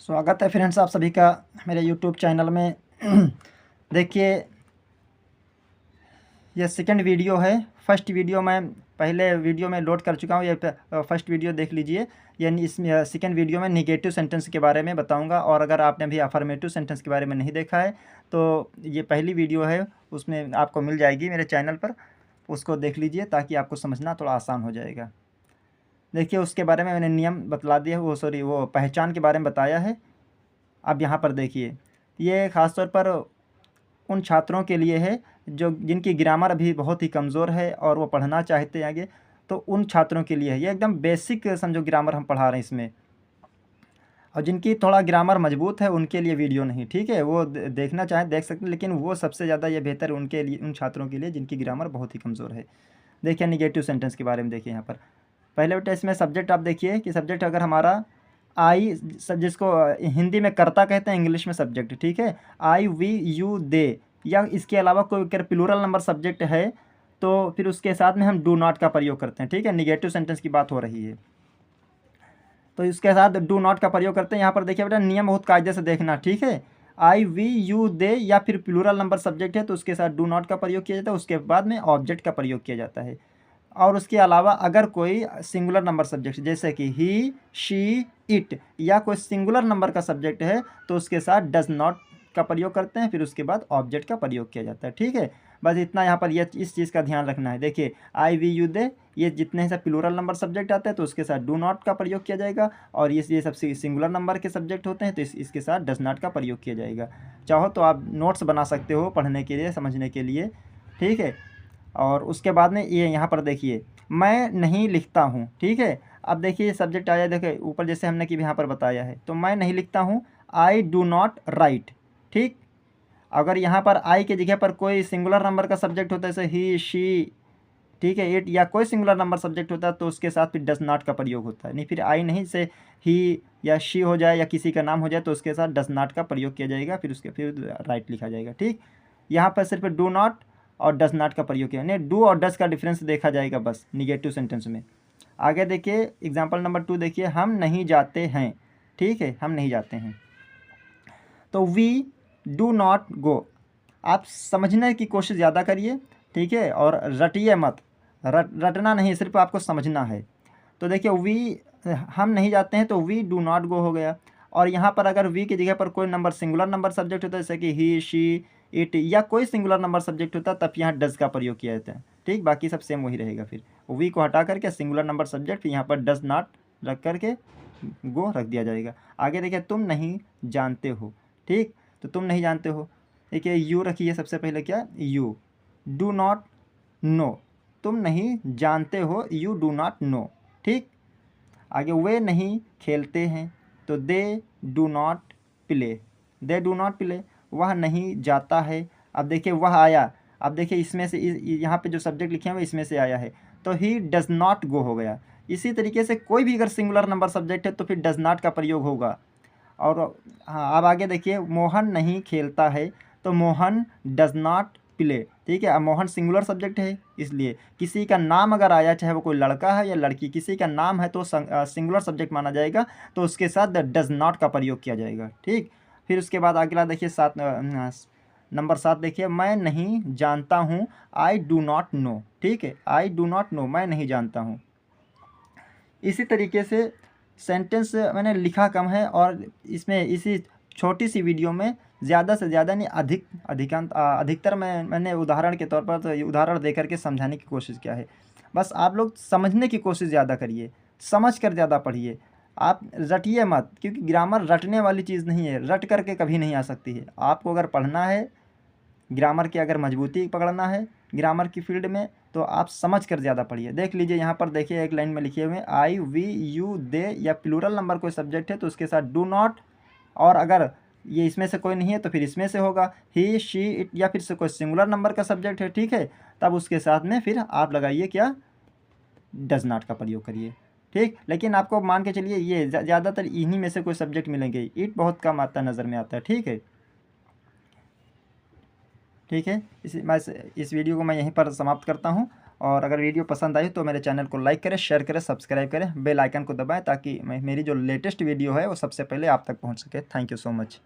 स्वागत है फ्रेंड्स आप सभी का मेरे यूट्यूब चैनल में। देखिए, ये सेकंड वीडियो है। फर्स्ट वीडियो मैं पहले वीडियो में लोड कर चुका हूँ। ये फर्स्ट वीडियो देख लीजिए। यानी इसमें सेकंड वीडियो में निगेटिव सेंटेंस के बारे में बताऊंगा, और अगर आपने भी अफर्मेटिव सेंटेंस के बारे में नहीं देखा है तो ये पहली वीडियो है, उसमें आपको मिल जाएगी मेरे चैनल पर। उसको देख लीजिए ताकि आपको समझना थोड़ा आसान हो जाएगा। देखिए, उसके बारे में मैंने नियम बतला दिया, वो पहचान के बारे में बताया है। अब यहाँ पर देखिए, ये ख़ास तौर पर उन छात्रों के लिए है जो जिनकी ग्रामर अभी बहुत ही कमज़ोर है और वो पढ़ना चाहते हैं आगे, तो उन छात्रों के लिए है। ये एकदम बेसिक समझो ग्रामर हम पढ़ा रहे हैं इसमें। और जिनकी थोड़ा ग्रामर मजबूत है उनके लिए वीडियो नहीं, ठीक है, वो देखना चाहें देख सकते हैं, लेकिन वो सबसे ज़्यादा ये बेहतर है उनके लिए, उन छात्रों के लिए जिनकी ग्रामर बहुत ही कमज़ोर है। देखिए, निगेटिव सेंटेंस के बारे में देखिए यहाँ पर। पहले बेटा इसमें सब्जेक्ट आप देखिए कि सब्जेक्ट अगर हमारा आई, जिसको हिंदी में कर्ता कहते हैं, इंग्लिश में सब्जेक्ट, ठीक है, आई वी यू दे, या इसके अलावा कोई अगर प्लूरल नंबर सब्जेक्ट है तो फिर उसके साथ में हम डू नॉट का प्रयोग करते हैं, ठीक है। निगेटिव सेंटेंस की बात हो रही है तो इसके साथ डू नॉट का प्रयोग करते हैं। यहाँ पर देखिए बेटा, नियम बहुत कायदे से देखना, ठीक है। आई वी यू दे या फिर प्लूरल नंबर सब्जेक्ट है तो उसके साथ डू नॉट का प्रयोग किया जाता है, उसके बाद में ऑब्जेक्ट का प्रयोग किया जाता है। और उसके अलावा अगर कोई सिंगुलर नंबर सब्जेक्ट जैसे कि ही, शी, इट, या कोई सिंगुलर नंबर का सब्जेक्ट है तो उसके साथ डज नॉट का प्रयोग करते हैं, फिर उसके बाद ऑब्जेक्ट का प्रयोग किया जाता है, ठीक है। बस इतना यहाँ पर ये इस चीज़ का ध्यान रखना है। देखिए, आई वी यू दे, ये जितने से प्लूरल नंबर सब्जेक्ट आते हैं तो उसके साथ डू नॉट का प्रयोग किया जाएगा, और ये सब सिंगुलर नंबर के सब्जेक्ट होते हैं तो इसके साथ डज नॉट का प्रयोग किया जाएगा। चाहो तो आप नोट्स बना सकते हो पढ़ने के लिए, समझने के लिए, ठीक है। और उसके बाद में ये यहाँ पर देखिए, मैं नहीं लिखता हूँ, ठीक है। अब देखिए सब्जेक्ट आया, देखिए ऊपर जैसे हमने कि यहाँ पर बताया है, तो मैं नहीं लिखता हूँ, आई डू नॉट राइट, ठीक। अगर यहाँ पर आई की जगह पर कोई सिंगुलर नंबर का सब्जेक्ट होता है, जैसे ही, शी, ठीक है, इट, या कोई सिंगुलर नंबर सब्जेक्ट होता है तो उसके साथ फिर डज नॉट का प्रयोग होता है। नहीं, फिर आई नहीं से ही या शी हो जाए या किसी का नाम हो जाए तो उसके साथ डज नॉट का प्रयोग किया जाएगा, फिर राइट लिखा जाएगा, ठीक। यहाँ पर सिर्फ डू नॉट और डज नॉट का प्रयोग किया, नहीं डू और डज का डिफरेंस देखा जाएगा बस निगेटिव सेंटेंस में। आगे देखिए, एग्जाम्पल नंबर 2 देखिए, हम नहीं जाते हैं, ठीक है, हम नहीं जाते हैं। तो वी डू नॉट गो। आप समझने की कोशिश ज़्यादा करिए, ठीक है, और रटिए मत। रटना नहीं, सिर्फ आपको समझना है। तो देखिए, वी, हम नहीं जाते हैं तो वी डू नॉट गो हो गया। और यहाँ पर अगर वी की जगह पर कोई नंबर सिंगुलर नंबर सब्जेक्ट होता है, जैसे कि ही, शी, इट, या कोई सिंगुलर नंबर सब्जेक्ट होता है, तब यहाँ डज का प्रयोग किया जाता है, ठीक। बाकी सब सेम वही रहेगा। फिर वी को हटा करके सिंगुलर नंबर सब्जेक्ट, फिर यहाँ पर डज नॉट रख करके गो रख दिया जाएगा। आगे देखिए, तुम नहीं जानते हो, ठीक। तो तुम नहीं जानते हो, देखिए यू रखिए सबसे पहले, क्या, यू डू नॉट नो, तुम नहीं जानते हो, यू डू नॉट नो, ठीक। आगे, वे नहीं खेलते हैं तो they do not play, they do not play. वह नहीं जाता है, अब देखिए वह आया, अब देखिए इसमें से यहाँ पे जो सब्जेक्ट लिखे हैं वो इसमें से आया है, तो ही डज नॉट गो हो गया। इसी तरीके से कोई भी अगर सिंगुलर नंबर सब्जेक्ट है तो फिर डज नॉट का प्रयोग होगा। और हाँ, अब आगे देखिए, मोहन नहीं खेलता है तो मोहन डज नॉट प्ले, ठीक है। अब मोहन सिंगुलर सब्जेक्ट है, इसलिए किसी का नाम अगर आया, चाहे वो कोई लड़का है या लड़की, किसी का नाम है तो सिंगुलर सब्जेक्ट माना जाएगा, तो उसके साथ डज नॉट का प्रयोग किया जाएगा, ठीक। फिर उसके बाद अगला देखिए, नंबर 7 देखिए, मैं नहीं जानता हूँ, आई डू नॉट नो, ठीक है, आई डू नॉट नो, मैं नहीं जानता हूँ। इसी तरीके से सेंटेंस मैंने लिखा कम है, और इसमें इसी छोटी सी वीडियो में ज़्यादा से ज़्यादा नहीं, अधिकतर मैंने उदाहरण के तौर पर तो ये उदाहरण दे करके समझाने की कोशिश किया है। बस आप लोग समझने की कोशिश ज़्यादा करिए, समझ कर ज़्यादा पढ़िए। आप रटिए मत, क्योंकि ग्रामर रटने वाली चीज़ नहीं है, रट करके कभी नहीं आ सकती है। आपको अगर पढ़ना है, ग्रामर की अगर मजबूती पकड़ना है ग्रामर की फील्ड में, तो आप समझ कर ज़्यादा पढ़िए। देख लीजिए यहाँ पर देखिए, एक लाइन में लिखे हुए आई वी यू दे, या प्लूरल नंबर कोई सब्जेक्ट है तो उसके साथ डू नॉट, और अगर ये इसमें से कोई नहीं है तो फिर इसमें से होगा ही, शी, इट, या फिर से कोई सिंगुलर नंबर का सब्जेक्ट है, ठीक है, तब उसके साथ में फिर आप लगाइए क्या, डज नॉट का प्रयोग करिए, ठीक। लेकिन आपको मान के चलिए ये ज़्यादातर इन्हीं में से कोई सब्जेक्ट मिलेंगे, इट बहुत कम आता है, नज़र में आता है, ठीक है। ठीक है, इस वीडियो को मैं यहीं पर समाप्त करता हूँ, और अगर वीडियो पसंद आई तो मेरे चैनल को लाइक करें, शेयर करें, सब्सक्राइब करें, बेल आइकन को दबाएं ताकि मेरी जो लेटेस्ट वीडियो है वो सबसे पहले आप तक पहुंच सके। Thank you so much.